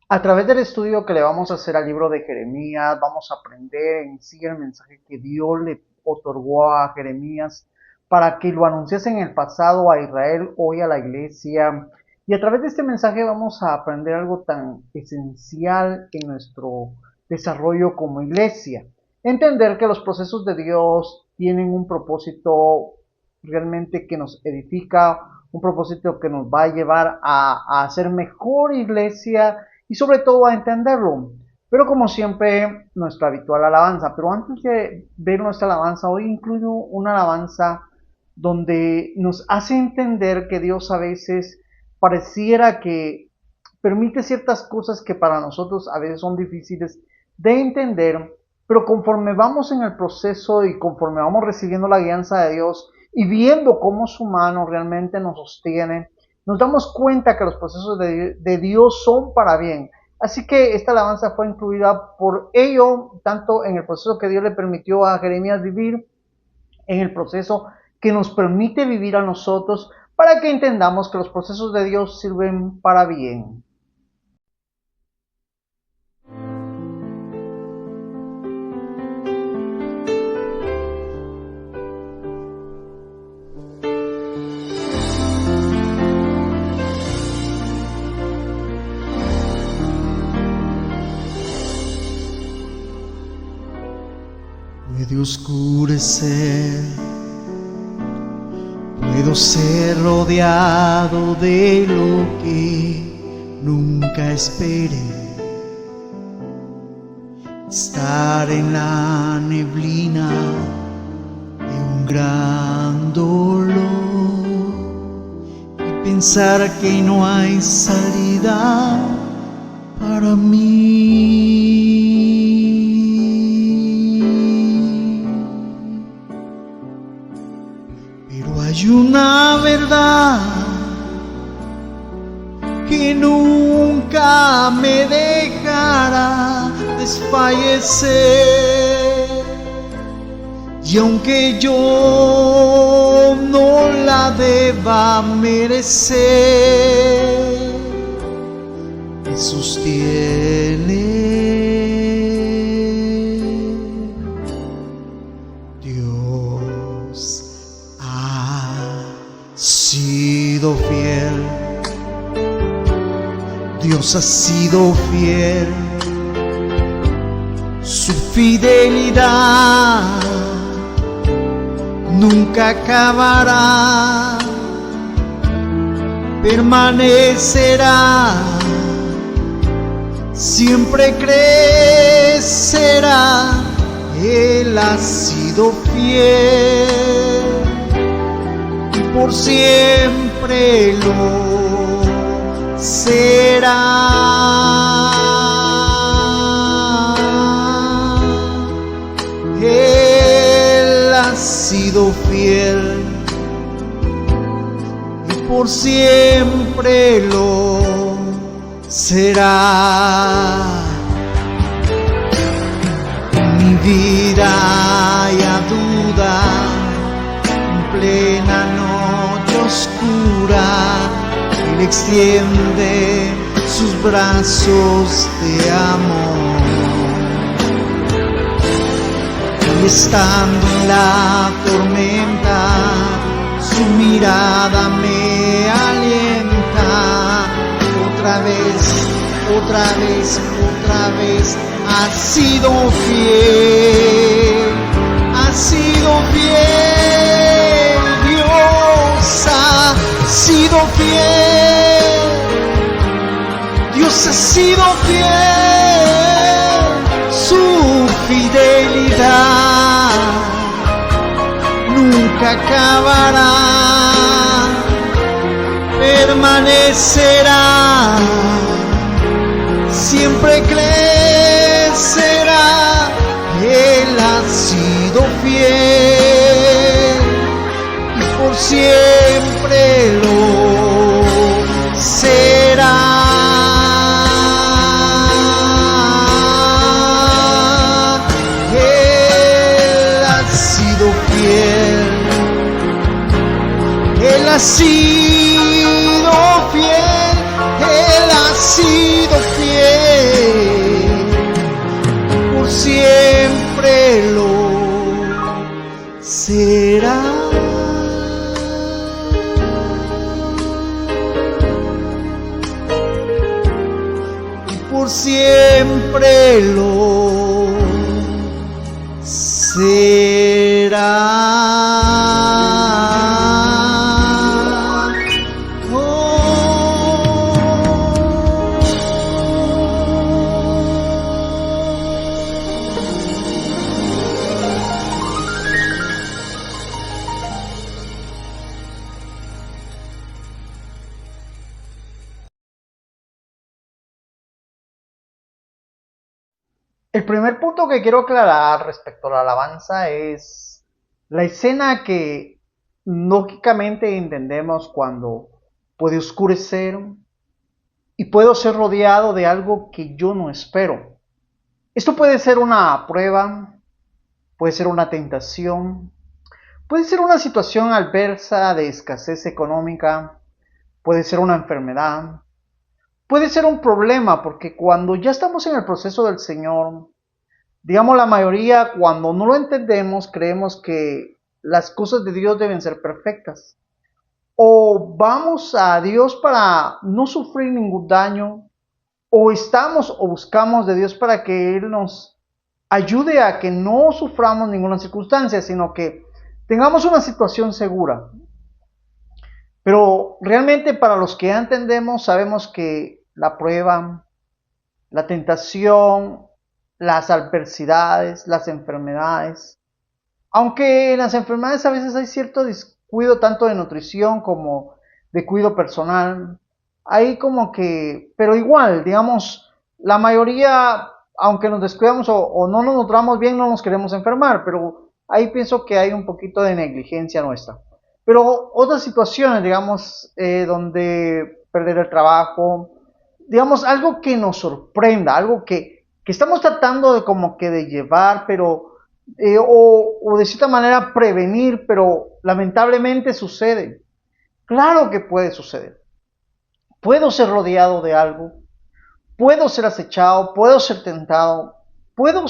A través del estudio que le vamos a hacer al libro de Jeremías, vamos a aprender en sí el mensaje que Dios le otorgó a Jeremías para que lo anunciase en el pasado a Israel, hoy a la iglesia. Y a través de este mensaje vamos a aprender algo tan esencial en nuestro desarrollo como iglesia. Entender que los procesos de Dios tienen un propósito realmente que nos edifica, un propósito que nos va a llevar a ser mejor iglesia y sobre todo a entenderlo. Pero como siempre, nuestra habitual alabanza. Pero antes de ver nuestra alabanza, hoy incluyo una alabanza donde nos hace entender que Dios a veces pareciera que permite ciertas cosas que para nosotros a veces son difíciles de entender, pero conforme vamos en el proceso y conforme vamos recibiendo la guianza de Dios y viendo cómo su mano realmente nos sostiene, nos damos cuenta que los procesos de Dios son para bien. Así que esta alabanza fue incluida por ello, tanto en el proceso que Dios le permitió a Jeremías vivir, en el proceso que nos permite vivir a nosotros, para que entendamos que los procesos de Dios sirven para bien. Puede oscurecer, puedo ser rodeado de lo que nunca esperé, estar en la neblina de un gran dolor y pensar que no hay salida para mí. Hay una verdad que nunca me dejará desfallecer, y aunque yo no la deba merecer, me sostiene. Sido fiel, Dios ha sido fiel, su fidelidad nunca acabará, permanecerá, siempre crecerá, Él ha sido fiel. Por siempre lo será. Él ha sido fiel y por siempre lo será. En mi vida haya duda, en plena noche oscura, Él extiende sus brazos de amor. Y estando en la tormenta, su mirada me alienta. Otra vez, otra vez, otra vez, ha sido fiel, ha sido fiel. Dios ha sido fiel, Dios ha sido fiel, su fidelidad nunca acabará, permanecerá, siempre crecerá. Él ha sido fiel y por siempre lo será. Él ha sido fiel, Él ha sido fiel, Él ha por siempre lo será. El primer punto que quiero aclarar respecto a la alabanza es la escena que lógicamente entendemos cuando puede oscurecer y puedo ser rodeado de algo que yo no espero. Esto puede ser una prueba, puede ser una tentación, puede ser una situación adversa de escasez económica, puede ser una enfermedad, puede ser un problema, porque cuando ya estamos en el proceso del Señor, digamos la mayoría, cuando no lo entendemos, creemos que las cosas de Dios deben ser perfectas. O vamos a Dios para no sufrir ningún daño, o estamos o buscamos de Dios para que Él nos ayude a que no suframos ninguna circunstancia, sino que tengamos una situación segura. Pero realmente para los que ya entendemos, sabemos que la prueba, la tentación, las adversidades, las enfermedades, aunque en las enfermedades a veces hay cierto descuido tanto de nutrición como de cuidado personal, hay como que, pero igual, digamos, la mayoría, aunque nos descuidamos o no nos nutramos bien, no nos queremos enfermar, pero ahí pienso que hay un poquito de negligencia nuestra. Pero otras situaciones, digamos, donde perder el trabajo, digamos, algo que nos sorprenda, algo que estamos tratando de como que de llevar, pero o de cierta manera prevenir, pero lamentablemente sucede. Claro que puede suceder. Puedo ser rodeado de algo, puedo ser acechado, puedo ser tentado, puedo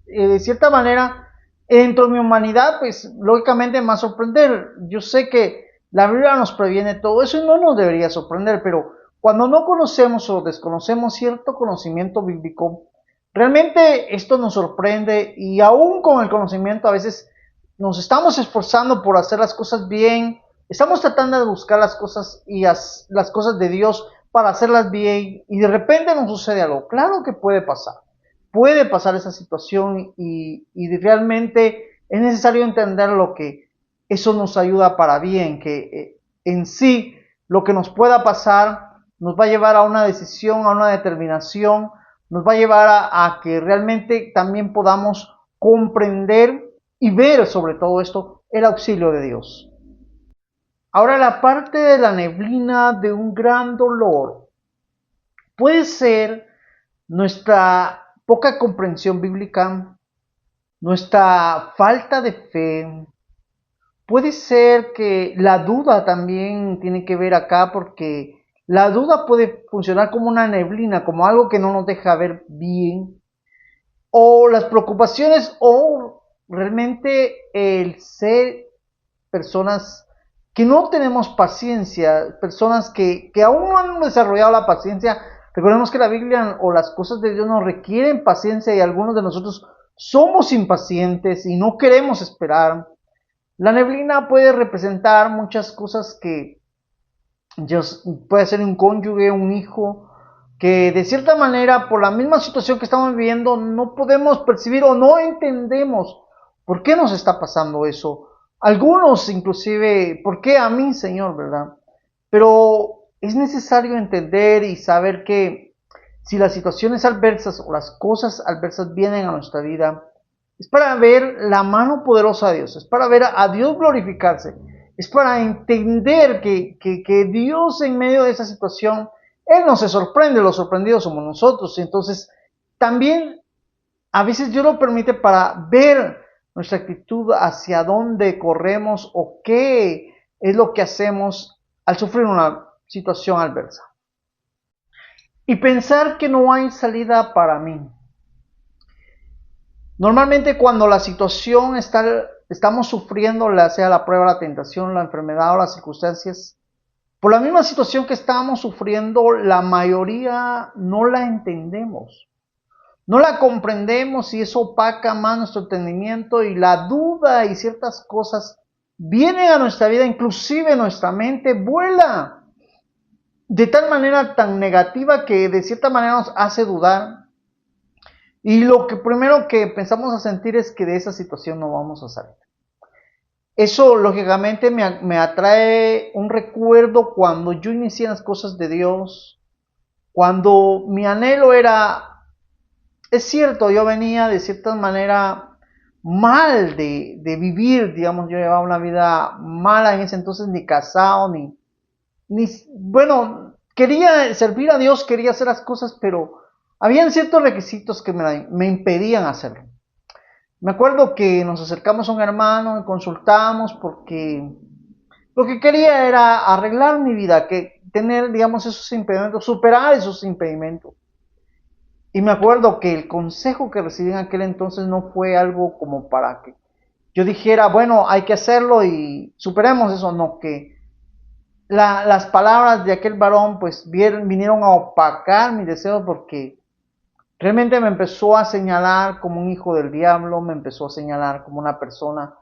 de cierta manera, dentro de mi humanidad, pues lógicamente me va a sorprender. Yo sé que la Biblia nos previene todo eso y no nos debería sorprender, pero cuando no conocemos o desconocemos cierto conocimiento bíblico, realmente esto nos sorprende y aún con el conocimiento a veces nos estamos esforzando por hacer las cosas bien, estamos tratando de buscar las cosas y las cosas de Dios para hacerlas bien y de repente nos sucede algo. Claro que puede pasar esa situación y realmente es necesario entender lo que eso nos ayuda para bien, que en sí lo que nos pueda pasar nos va a llevar a una decisión, a una determinación, nos va a llevar a que realmente también podamos comprender y ver sobre todo esto el auxilio de Dios. Ahora la parte de la neblina de un gran dolor puede ser nuestra poca comprensión bíblica, nuestra falta de fe, puede ser que la duda también tiene que ver acá porque la duda puede funcionar como una neblina, como algo que no nos deja ver bien, o las preocupaciones o realmente el ser personas que no tenemos paciencia, personas que aún no han desarrollado la paciencia. Recordemos que la Biblia o las cosas de Dios nos requieren paciencia y algunos de nosotros somos impacientes y no queremos esperar. La neblina puede representar muchas cosas que puede ser un cónyuge, un hijo, que de cierta manera por la misma situación que estamos viviendo no podemos percibir o no entendemos por qué nos está pasando eso. Algunos inclusive, ¿por qué a mí, Señor, verdad? Pero es necesario entender y saber que si las situaciones adversas o las cosas adversas vienen a nuestra vida, es para ver la mano poderosa de Dios, es para ver a Dios glorificarse, es para entender que Dios en medio de esa situación, Él no se sorprende, los sorprendidos somos nosotros. Y entonces también a veces Dios lo permite para ver nuestra actitud hacia dónde corremos o qué es lo que hacemos al sufrir una situación adversa. Y pensar que no hay salida para mí. Normalmente cuando la situación estamos sufriendo, sea la prueba, la tentación, la enfermedad o las circunstancias, Por la misma situación que estábamos sufriendo, la mayoría no la entendemos. No la comprendemos y eso opaca más nuestro entendimiento y la duda y ciertas cosas vienen a nuestra vida, inclusive nuestra mente vuela de tal manera tan negativa que de cierta manera nos hace dudar. Y lo que primero que pensamos a sentir es que de esa situación no vamos a salir. Eso lógicamente me atrae un recuerdo cuando yo inicié las cosas de Dios, cuando mi anhelo era, es cierto, yo venía de cierta manera mal de vivir, digamos, yo llevaba una vida mala en ese entonces, ni casado, bueno, quería servir a Dios, quería hacer las cosas, pero habían ciertos requisitos que me impedían hacerlo. Me acuerdo que nos acercamos a un hermano y consultamos porque lo que quería era arreglar mi vida, que tener, digamos, esos impedimentos, superar esos impedimentos. Y me acuerdo que el consejo que recibí en aquel entonces no fue algo como para que yo dijera, bueno, hay que hacerlo y superemos eso, no, que las palabras de aquel varón pues vinieron a opacar mi deseo porque realmente me empezó a señalar como un hijo del diablo, me empezó a señalar como una persona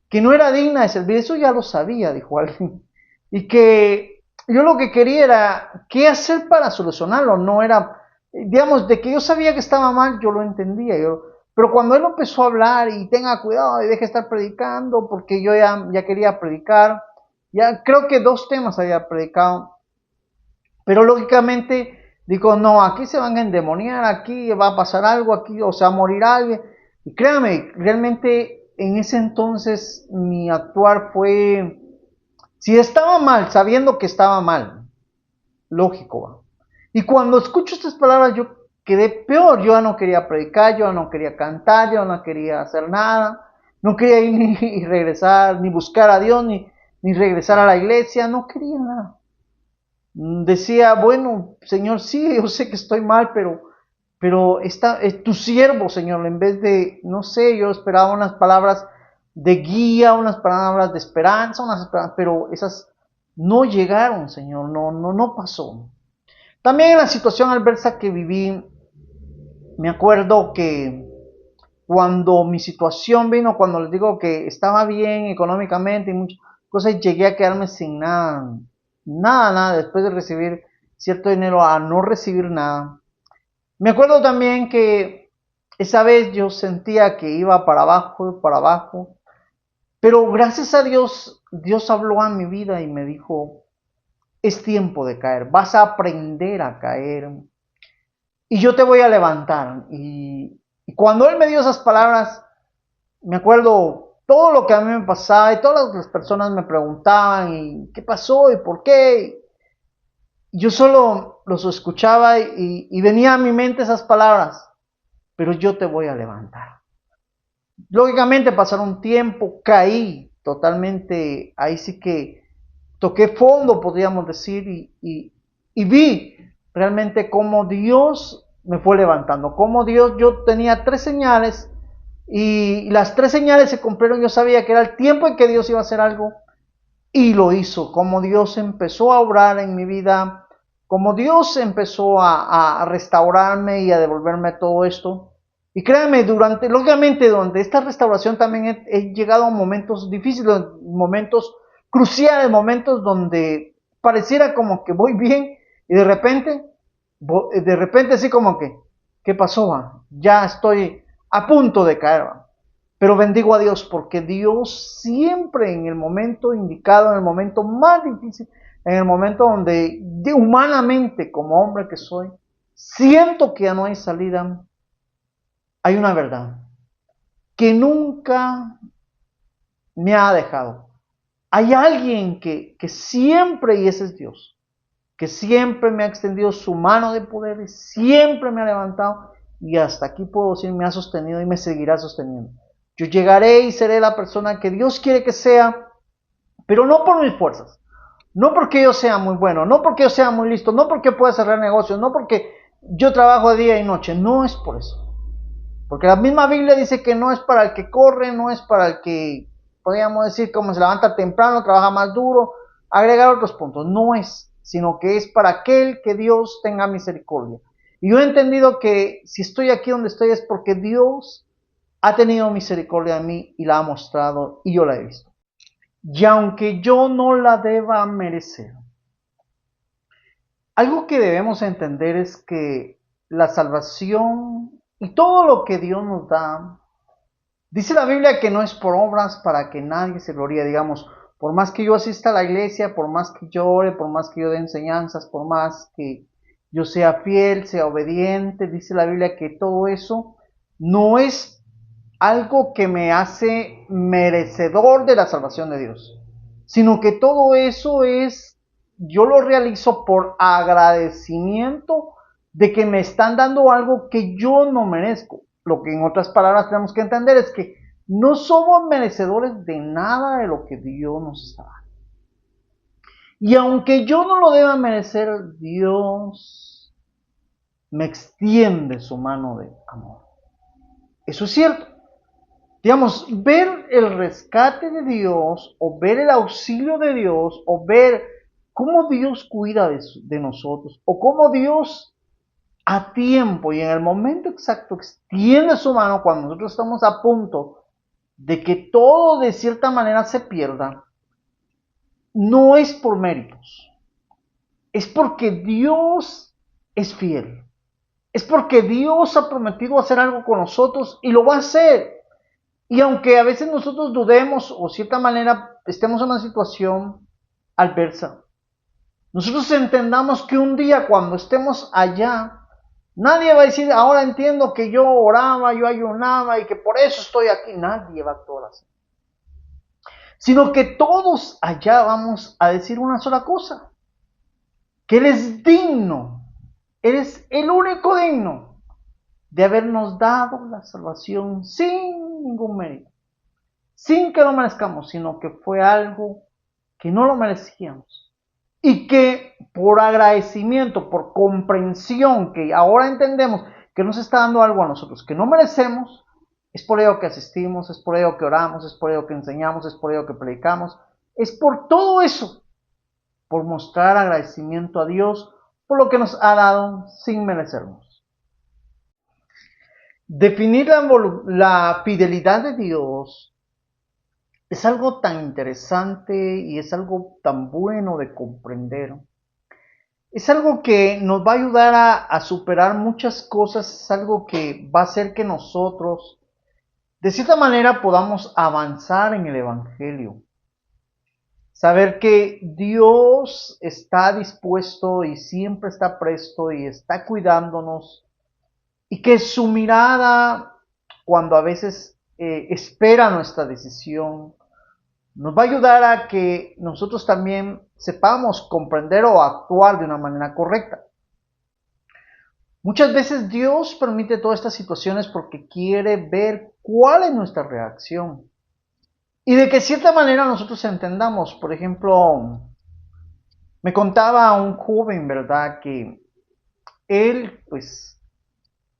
que no era digna de servir. Eso ya lo sabía, dijo alguien. Y que yo lo que quería era qué hacer para solucionarlo. No era, digamos, de que yo sabía que estaba mal, yo lo entendía. Pero cuando él empezó a hablar y tenga cuidado y deje de estar predicando, porque yo ya quería predicar, ya creo que 2 temas había predicado, pero lógicamente digo, no, aquí se van a endemoniar, aquí va a pasar algo, aquí o sea, va a morir alguien. Y créame, realmente en ese entonces mi actuar fue, si estaba mal, sabiendo que estaba mal, lógico, ¿va? Y cuando escucho estas palabras yo quedé peor, yo ya no quería predicar, yo ya no quería cantar, yo no quería hacer nada, no quería ir ni regresar, ni buscar a Dios, ni regresar a la iglesia, no quería nada. Decía, bueno, Señor, sí, yo sé que estoy mal, pero es tu siervo, Señor, en vez de, no sé, yo esperaba unas palabras de guía, unas palabras de esperanza, pero esas no llegaron, Señor, no pasó. También en la situación adversa que viví, me acuerdo que cuando mi situación vino, cuando les digo que estaba bien económicamente y muchas cosas, llegué a quedarme sin nada, nada, después de recibir cierto dinero, a no recibir nada. Me acuerdo también que esa vez yo sentía que iba para abajo, pero gracias a Dios, Dios habló a mi vida y me dijo, es tiempo de caer, vas a aprender a caer y yo te voy a levantar. Y cuando Él me dio esas palabras, me acuerdo todo lo que a mí me pasaba y todas las personas me preguntaban y qué pasó y por qué. Yo solo los escuchaba y venía a mi mente esas palabras, pero yo te voy a levantar. Lógicamente pasaron un tiempo, caí totalmente, ahí sí que toqué fondo, podríamos decir, y vi realmente cómo Dios me fue levantando, cómo Dios, yo tenía 3 señales y las 3 señales se cumplieron, yo sabía que era el tiempo en que Dios iba a hacer algo y lo hizo, como Dios empezó a obrar en mi vida, como Dios empezó a restaurarme y a devolverme todo esto. Y créanme, lógicamente, durante esta restauración también he llegado a momentos difíciles, momentos cruciales, momentos donde pareciera como que voy bien y de repente así como que, ¿qué pasó? Man? Ya estoy a punto de caer. Man. Pero bendigo a Dios porque Dios siempre en el momento indicado, en el momento más difícil, en el momento donde humanamente como hombre que soy, siento que ya no hay salida, hay una verdad que nunca me ha dejado. Hay alguien que siempre, y ese es Dios, que siempre me ha extendido su mano de poder y siempre me ha levantado y hasta aquí puedo decir me ha sostenido y me seguirá sosteniendo. Yo llegaré y seré la persona que Dios quiere que sea, pero no por mis fuerzas, no porque yo sea muy bueno, no porque yo sea muy listo, no porque pueda cerrar negocios, no porque yo trabajo día y noche, no es por eso. Porque la misma Biblia dice que no es para el que corre, no es para el que, podríamos decir, como se levanta temprano, trabaja más duro. agregar otros puntos. No es, sino que es para aquel que Dios tenga misericordia. Y yo he entendido que si estoy aquí donde estoy es porque Dios ha tenido misericordia de mí y la ha mostrado y yo la he visto. Y aunque yo no la deba merecer, algo que debemos entender es que la salvación y todo lo que Dios nos da, dice la Biblia que no es por obras para que nadie se gloríe. Digamos, por más que yo asista a la iglesia, por más que yo ore, por más que yo dé enseñanzas, por más que yo sea fiel, sea obediente, dice la Biblia que todo eso no es algo que me hace merecedor de la salvación de Dios, sino que todo eso es, yo lo realizo por agradecimiento de que me están dando algo que yo no merezco. Lo que en otras palabras tenemos que entender es que no somos merecedores de nada de lo que Dios nos está dando. Y aunque yo no lo deba merecer, Dios me extiende su mano de amor. Eso es cierto. Digamos, ver el rescate de Dios, o ver el auxilio de Dios, o ver cómo Dios cuida de nosotros, o cómo Dios a tiempo y en el momento exacto extiende su mano cuando nosotros estamos a punto de que todo de cierta manera se pierda, no es por méritos, es porque Dios es fiel, es porque Dios ha prometido hacer algo con nosotros y lo va a hacer. Y aunque a veces nosotros dudemos o de cierta manera estemos en una situación adversa, nosotros entendamos que un día cuando estemos allá, nadie va a decir, ahora entiendo que yo oraba, yo ayunaba y que por eso estoy aquí. Nadie va a actuar así. Sino que todos allá vamos a decir una sola cosa, que Él es digno, Él es el único digno de habernos dado la salvación sin ningún mérito, sin que lo merezcamos, sino que fue algo que no lo merecíamos. Y que por agradecimiento, por comprensión, que ahora entendemos que nos está dando algo a nosotros que no merecemos, es por ello que asistimos, es por ello que oramos, es por ello que enseñamos, es por ello que predicamos, es por todo eso, por mostrar agradecimiento a Dios por lo que nos ha dado sin merecernos. Definir la fidelidad de Dios es algo tan interesante y es algo tan bueno de comprender. Es algo que nos va a ayudar a superar muchas cosas, es algo que va a hacer que nosotros, de cierta manera, podamos avanzar en el Evangelio. Saber que Dios está dispuesto y siempre está presto y está cuidándonos y que su mirada, cuando a veces espera nuestra decisión, nos va a ayudar a que nosotros también sepamos comprender o actuar de una manera correcta. Muchas veces Dios permite todas estas situaciones porque quiere ver cuál es nuestra reacción. Y de que cierta manera nosotros entendamos. Por ejemplo, me contaba un joven, ¿verdad? Que él, pues,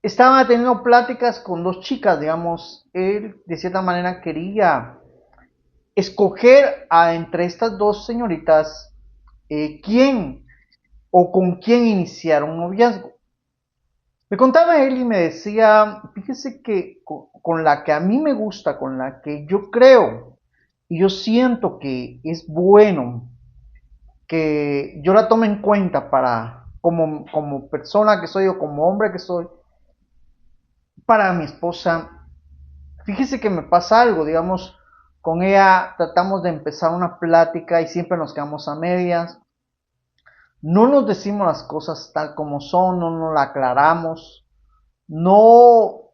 estaba teniendo pláticas con dos chicas, digamos. Él, de cierta manera, quería escoger entre estas dos señoritas quién o con quién iniciar un noviazgo. Me contaba él y me decía, fíjese que con la que a mí me gusta, con la que yo creo y yo siento que es bueno que yo la tome en cuenta para como persona que soy o como hombre que soy, para mi esposa, fíjese que me pasa algo, digamos, con ella tratamos de empezar una plática y siempre nos quedamos a medias. No nos decimos las cosas tal como son, no nos la aclaramos, no,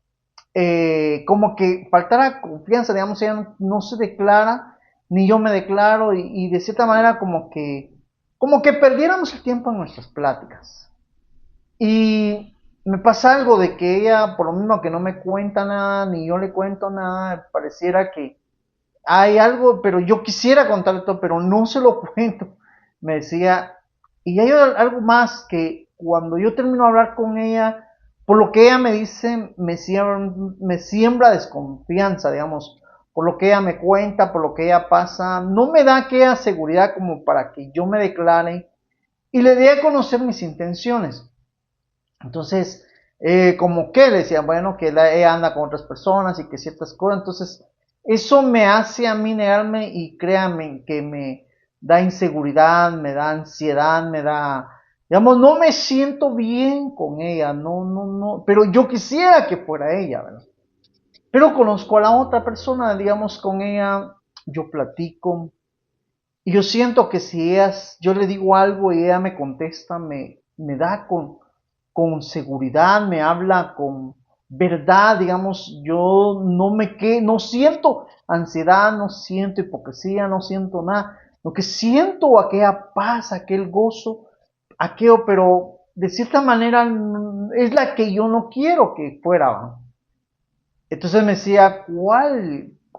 como que faltara confianza, digamos, ella no se declara, ni yo me declaro, y de cierta manera como que perdiéramos el tiempo en nuestras pláticas. Y me pasa algo de que ella, por lo mismo que no me cuenta nada, ni yo le cuento nada, pareciera que hay algo, pero yo quisiera contarle todo, pero no se lo cuento. Me decía, y hay algo más que cuando yo termino de hablar con ella, por lo que ella me dice, me siembra desconfianza, digamos, por lo que ella me cuenta, por lo que ella pasa, no me da aquella seguridad como para que yo me declare y le dé a conocer mis intenciones. Entonces, como que le decía, bueno, que ella anda con otras personas y que ciertas cosas, entonces eso me hace a mí negarme y créanme que me da inseguridad, me da ansiedad, me da, digamos, no me siento bien con ella, no, pero yo quisiera que fuera ella, ¿verdad? Pero conozco a la otra persona, digamos, con ella yo platico y yo siento que si yo le digo algo y ella me contesta, me da con seguridad, me habla con verdad, digamos, yo no siento ansiedad, no siento hipocresía, no siento nada. Lo que siento aquella paz, aquel gozo, aquello, pero de cierta manera es la que yo no quiero que fuera, ¿va? Entonces me decía,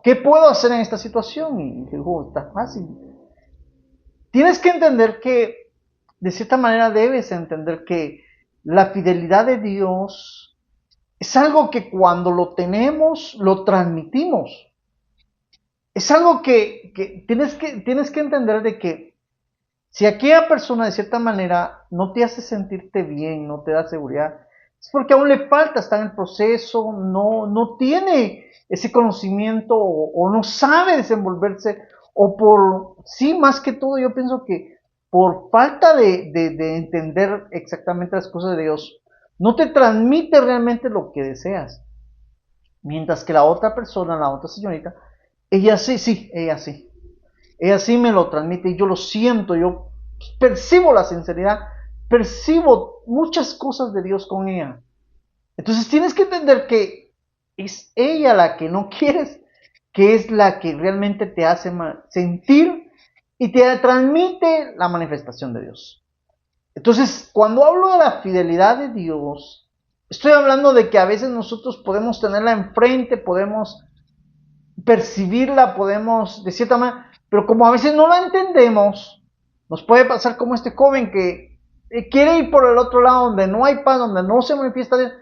¿qué puedo hacer en esta situación? Y digo, está fácil. Tienes que entender que, de cierta manera debes entender que la fidelidad de Dios es algo que cuando lo tenemos, lo transmitimos. Es algo que tienes que entender de que si aquella persona de cierta manera no te hace sentirte bien, no te da seguridad, es porque aún le falta, está en el proceso, no tiene ese conocimiento o no sabe desenvolverse, o sí, más que todo yo pienso que por falta de entender exactamente las cosas de Dios, no te transmite realmente lo que deseas. Mientras que la otra persona, la otra señorita, ella sí, ella sí. Ella sí me lo transmite y yo lo siento, yo percibo la sinceridad, percibo muchas cosas de Dios con ella. Entonces tienes que entender que es ella la que no quieres, que es la que realmente te hace sentir y te transmite la manifestación de Dios. Entonces, cuando hablo de la fidelidad de Dios, estoy hablando de que a veces nosotros podemos tenerla enfrente, podemos percibirla, podemos, de cierta manera, pero como a veces no la entendemos, nos puede pasar como este joven que quiere ir por el otro lado donde no hay paz, donde no se manifiesta Dios,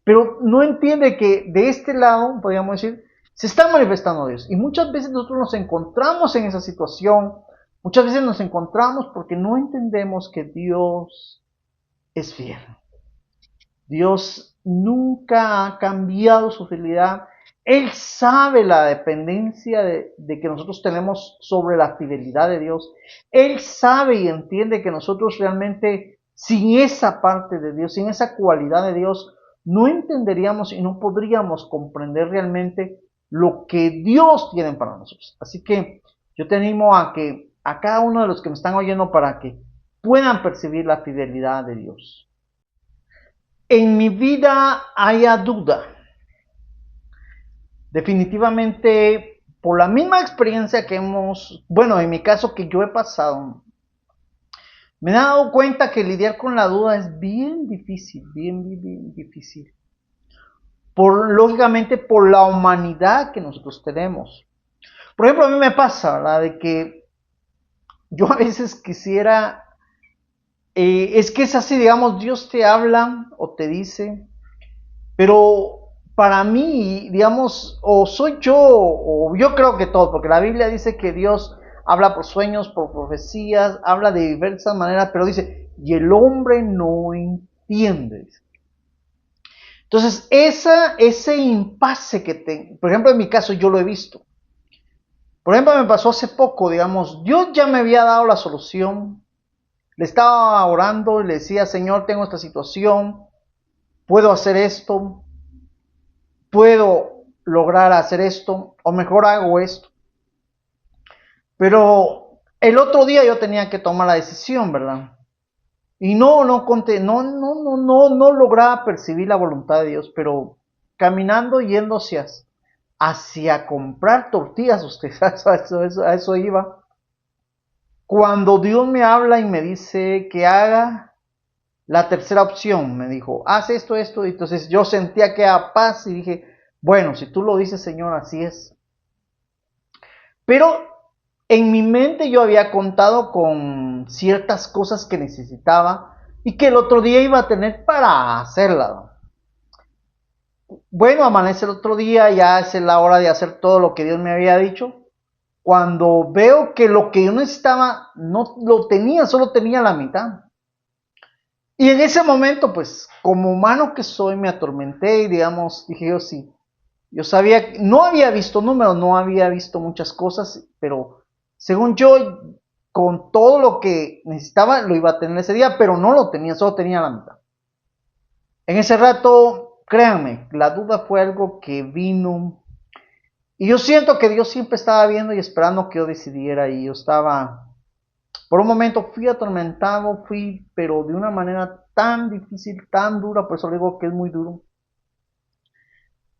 pero no entiende que de este lado, podríamos decir, se está manifestando Dios. Y muchas veces nosotros nos encontramos en esa situación, muchas veces nos encontramos porque no entendemos que Dios es fiel. Dios nunca ha cambiado su fidelidad. Él sabe la dependencia de que nosotros tenemos sobre la fidelidad de Dios. Él sabe y entiende que nosotros realmente, sin esa parte de Dios, sin esa cualidad de Dios, no entenderíamos y no podríamos comprender realmente lo que Dios tiene para nosotros. Así que yo te animo a cada uno de los que me están oyendo para que puedan percibir la fidelidad de Dios. En mi vida haya duda. Definitivamente, por la misma experiencia que bueno, en mi caso que yo he pasado, me he dado cuenta que lidiar con la duda es bien difícil, bien difícil. Lógicamente, por la humanidad que nosotros tenemos. Por ejemplo, a mí me pasa, ¿verdad? De que yo a veces quisiera, es que es así, digamos, Dios te habla o te dice, pero para mí, digamos, o soy yo, o yo creo que todo, porque la Biblia dice que Dios habla por sueños, por profecías, habla de diversas maneras, pero dice, y el hombre no entiende. Entonces, ese impasse que por ejemplo, en mi caso yo lo he visto. Por ejemplo, me pasó hace poco, digamos, Dios ya me había dado la solución, le estaba orando y le decía, Señor, tengo esta situación, puedo hacer esto, puedo lograr hacer esto, o mejor hago esto. Pero el otro día yo tenía que tomar la decisión, ¿verdad? Y no lograba percibir la voluntad de Dios, pero caminando, yendo hacia comprar tortillas, ustedes, a eso iba. Cuando Dios me habla y me dice que haga la tercera opción, me dijo, haz esto, y entonces yo sentía aquella paz y dije, bueno, si tú lo dices, Señor, así es. Pero en mi mente yo había contado con ciertas cosas que necesitaba y que el otro día iba a tener para hacerla. bueno, amanece el otro día, ya es la hora de hacer todo lo que Dios me había dicho. Cuando veo que lo que yo necesitaba no lo tenía, solo tenía la mitad. Y en ese momento, pues, como humano que soy, me atormenté y, digamos, dije yo sí. Yo sabía, no había visto números, no había visto muchas cosas, pero según yo, con todo lo que necesitaba, lo iba a tener ese día, pero no lo tenía, solo tenía la mitad. En ese rato, créanme, la duda fue algo que vino. Y yo siento que Dios siempre estaba viendo y esperando que yo decidiera. Y yo estaba, por un momento fui atormentado, pero de una manera tan difícil, tan dura, por eso le digo que es muy duro.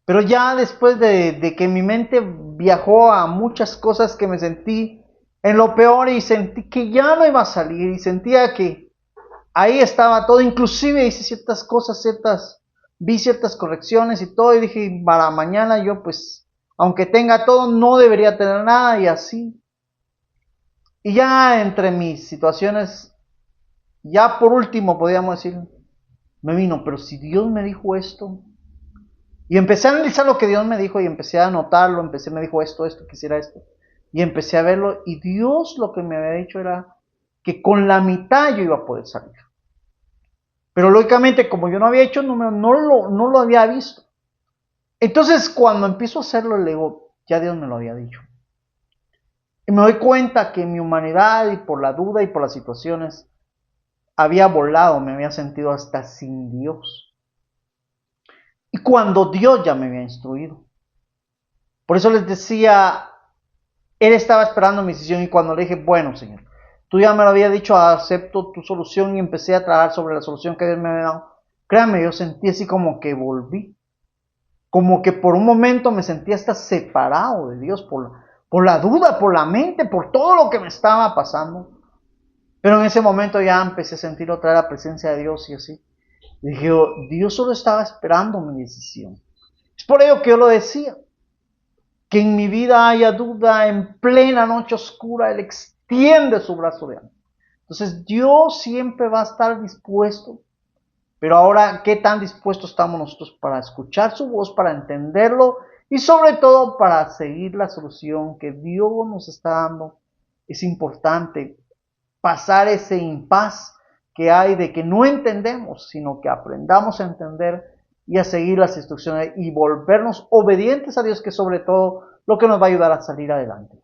Pero ya después de que mi mente viajó a muchas cosas que me sentí en lo peor y sentí que ya no iba a salir y sentía que ahí estaba todo, inclusive hice ciertas cosas, vi ciertas correcciones y todo y dije, para mañana yo pues, aunque tenga todo, no debería tener nada y así. Y ya entre mis situaciones, ya por último podríamos decir, me vino, pero si Dios me dijo esto, y empecé a analizar lo que Dios me dijo y empecé a anotarlo, me dijo esto, quisiera esto. Y empecé a verlo y Dios lo que me había dicho era que con la mitad yo iba a poder salir. Pero lógicamente como yo no había hecho número, no lo había visto. Entonces cuando empiezo a hacerlo, le digo, ya Dios me lo había dicho. Y me doy cuenta que mi humanidad y por la duda y por las situaciones había volado, me había sentido hasta sin Dios. Y cuando Dios ya me había instruido. Por eso les decía, Él estaba esperando mi decisión y cuando le dije, bueno Señor, tú ya me lo había dicho, acepto tu solución y empecé a trabajar sobre la solución que Dios me había dado. Créanme, yo sentí así como que volví. Como que por un momento me sentí hasta separado de Dios por la duda, por la mente, por todo lo que me estaba pasando. Pero en ese momento ya empecé a sentir otra vez la presencia de Dios y así. Dije, Dios solo estaba esperando mi decisión. Es por ello que yo lo decía. Que en mi vida haya duda, en plena noche oscura, Él extiende su brazo de amor. Entonces Dios siempre va a estar dispuesto. Pero ahora, ¿qué tan dispuestos estamos nosotros para escuchar su voz, para entenderlo y sobre todo para seguir la solución que Dios nos está dando? Es importante pasar ese impas que hay de que no entendemos, sino que aprendamos a entender y a seguir las instrucciones y volvernos obedientes a Dios, que sobre todo lo que nos va a ayudar a salir adelante.